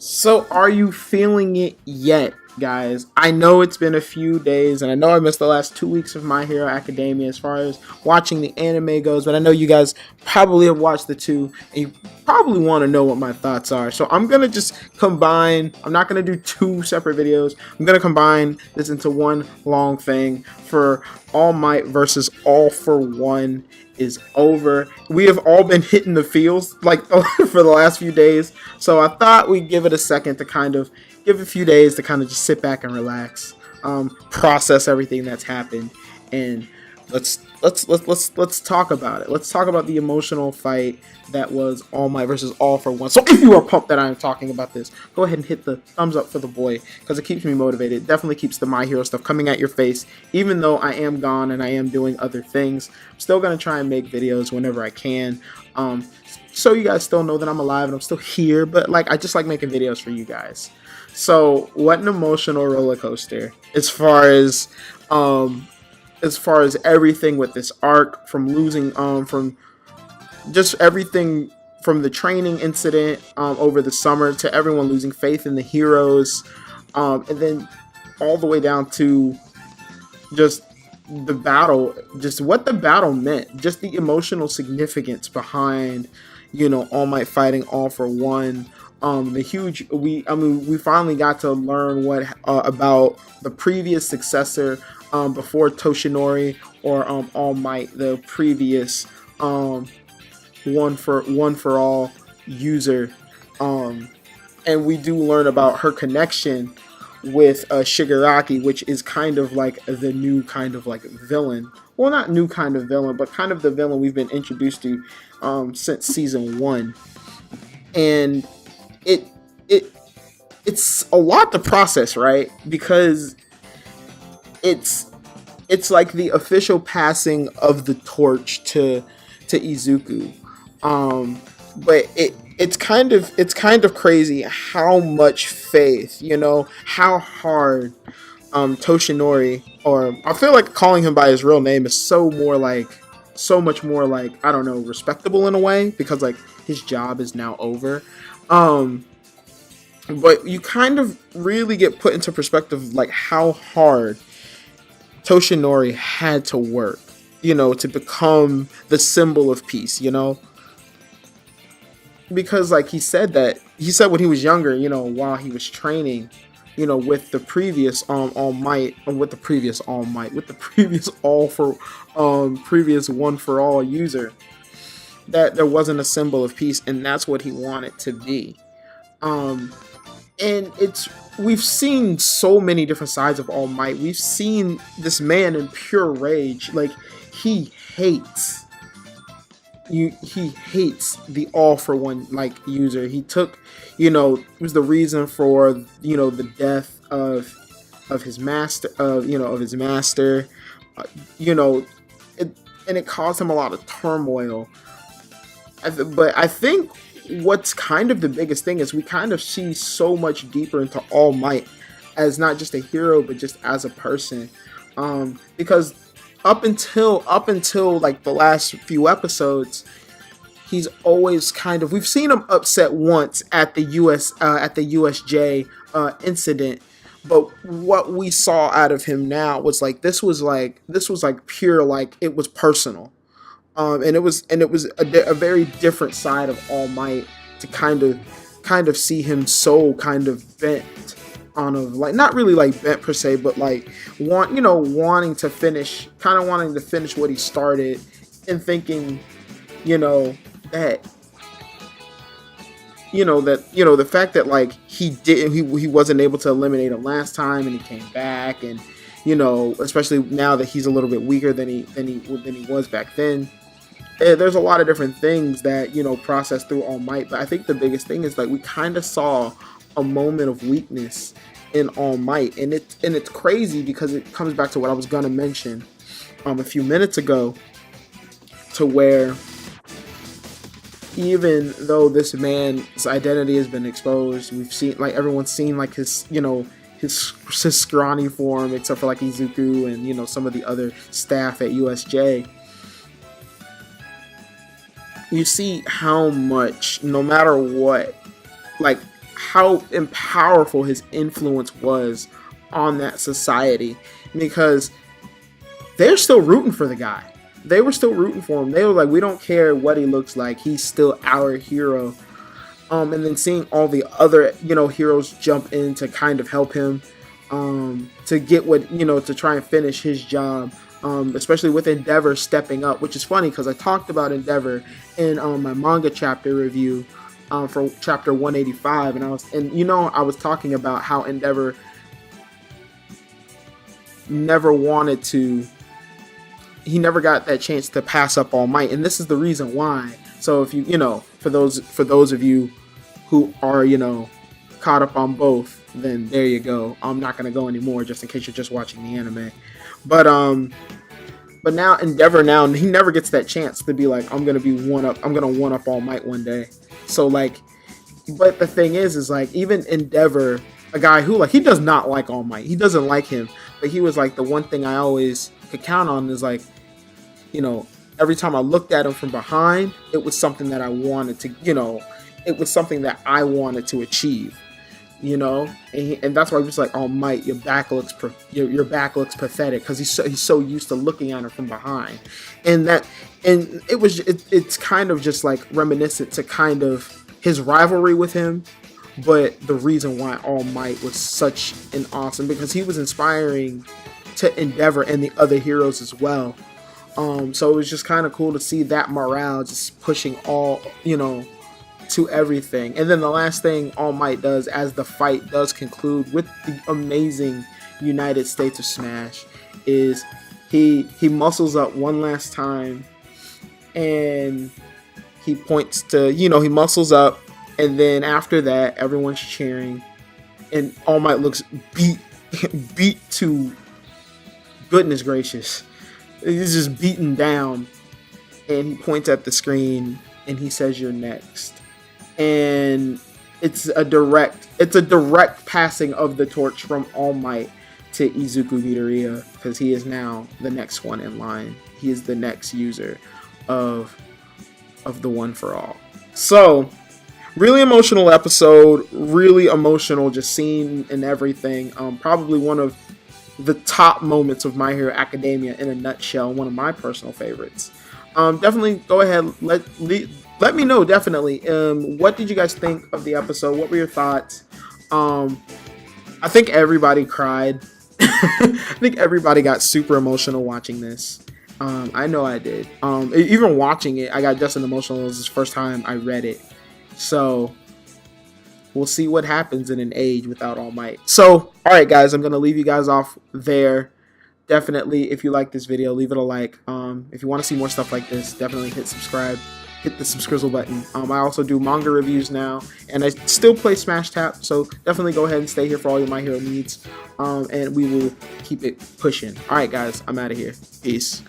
So, are you feeling it yet, guys? I know it's been a few days, and I know I missed the last 2 weeks of My Hero Academia as far as watching the anime goes, but I know you guys probably have watched the two, and you probably want to know what my thoughts are. So, I'm gonna just combine, I'm not gonna do two separate videos, I'm gonna combine this into one long thing for All Might versus All for One is over. We have all been hitting the fields like for the last few days. So I thought we'd give it a second to kind of give a few days to kind of just sit back and relax, process everything that's happened, and let's talk about it. Let's talk about the emotional fight that was All Might versus All for One. So if you are pumped that I'm talking about this, go ahead and hit the thumbs up for the boy because it keeps me motivated. It definitely keeps the My Hero stuff coming at your face. Even though I am gone and I am doing other things, I'm still gonna try and make videos whenever I can. So you guys still know that I'm alive and I'm still here. But like I just like making videos for you guys. So what an emotional roller coaster as far as everything with this arc, from losing from just everything from the training incident over the summer to everyone losing faith in the heroes, and then all the way down to just the battle, just what the battle meant, just the emotional significance behind, All Might fighting All for One. The huge we finally got to learn what about the previous successor before Toshinori, or All Might, the previous one for all user, and we do learn about her connection with Shigaraki, which is kind of like the new kind of like villain. Well, not new kind of villain, but kind of the villain we've been introduced to since season one, and it it it's a lot to process, right? Because it's it's like the official passing of the torch to Izuku. But it's kind of crazy how much faith, how hard Toshinori, or I feel like calling him by his real name is so much more like, I don't know, respectable in a way, because like his job is now over. Um but you kind of really get put into perspective like how hard Toshinori had to work, to become the symbol of peace, because like he said when he was younger, while he was training, with the previous All Might, or with the previous All Might, with the previous All for previous One for All user, that there wasn't a symbol of peace, and that's what he wanted to be. Um and we've seen so many different sides of All Might. We've seen this man in pure rage. Like he hates he hates the All for One like user. He took, was the reason for, the death of his master, of his master. uh, you know it, and it caused him a lot of turmoil. But I think what's kind of the biggest thing is we kind of see so much deeper into All Might as not just a hero, but just as a person. Because up until like the last few episodes, he's always kind of, we've seen him upset once at the USJ incident, but what we saw out of him now was like this was like pure, like it was personal. And it was a very different side of All Might, to kind of see him so kind of bent on, of like, not really like bent per se, but like wanting to finish, what he started, and thinking, you know that the fact that like he wasn't able to eliminate him last time, and he came back, and especially now that he's a little bit weaker than he was back then. There's a lot of different things that process through All Might, but I think the biggest thing is like we kind of saw a moment of weakness in All Might, and it's crazy because it comes back to what I was gonna mention a few minutes ago, to where even though this man's identity has been exposed, we've seen, like, everyone's seen like his scrawny form, except for like Izuku and some of the other staff at USJ. You see how much, no matter what, like how powerful his influence was on that society, because they're still rooting for the guy. They were still rooting for him. They were like, we don't care what he looks like. He's still our hero. And then seeing all the other, heroes jump in to kind of help him, to get what, to try and finish his job. Especially with Endeavor stepping up, which is funny because I talked about Endeavor in my manga chapter review for chapter 185, and I was talking about how Endeavor never wanted to. He never got that chance to pass up All Might, and this is the reason why. So if for those of you who are caught up on both, then there you go. I'm not gonna go anymore just in case you're just watching the anime. But now Endeavor, he never gets that chance to be like, I'm gonna one up All Might one day. So like, but the thing is like, even Endeavor, a guy who he does not like All Might, he doesn't like him, but he was like, the one thing I always could count on is like, every time I looked at him from behind, it was something that I wanted to, it was something that I wanted to achieve. And that's why I'm just like, All Might, your back looks pathetic, because he's so used to looking at her from behind, and it's kind of just like reminiscent to kind of his rivalry with him, but the reason why All Might was such an awesome, because he was inspiring to Endeavor and the other heroes as well. So it was just kind of cool to see that morale just pushing all to everything. And then the last thing All Might does as the fight does conclude with the amazing United States of Smash is he muscles up one last time, and he points to, he muscles up, and then after that everyone's cheering, and All Might looks beat to goodness gracious. He's just beaten down, and he points at the screen and he says, "You're next." And it's a direct passing of the torch from All Might to Izuku Midoriya, because he is now the next one in line. He is the next user of the One for All. So, really emotional episode, really emotional, just scene and everything. Probably one of the top moments of My Hero Academia in a nutshell. One of my personal favorites. Definitely go ahead, let me know, definitely. What did you guys think of the episode? What were your thoughts? I think everybody cried. I think everybody got super emotional watching this. I know I did. Even watching it, I got just as emotional. It was the first time I read it. So, we'll see what happens in an age without All Might. So, alright guys, I'm going to leave you guys off there. Definitely, if you like this video, leave it a like. If you want to see more stuff like this, definitely hit subscribe. Hit the subscrizzle button. I also do manga reviews now, and I still play Smash Tap, so definitely go ahead and stay here for all your My Hero needs, and we will keep it pushing. Alright guys, I'm out of here. Peace.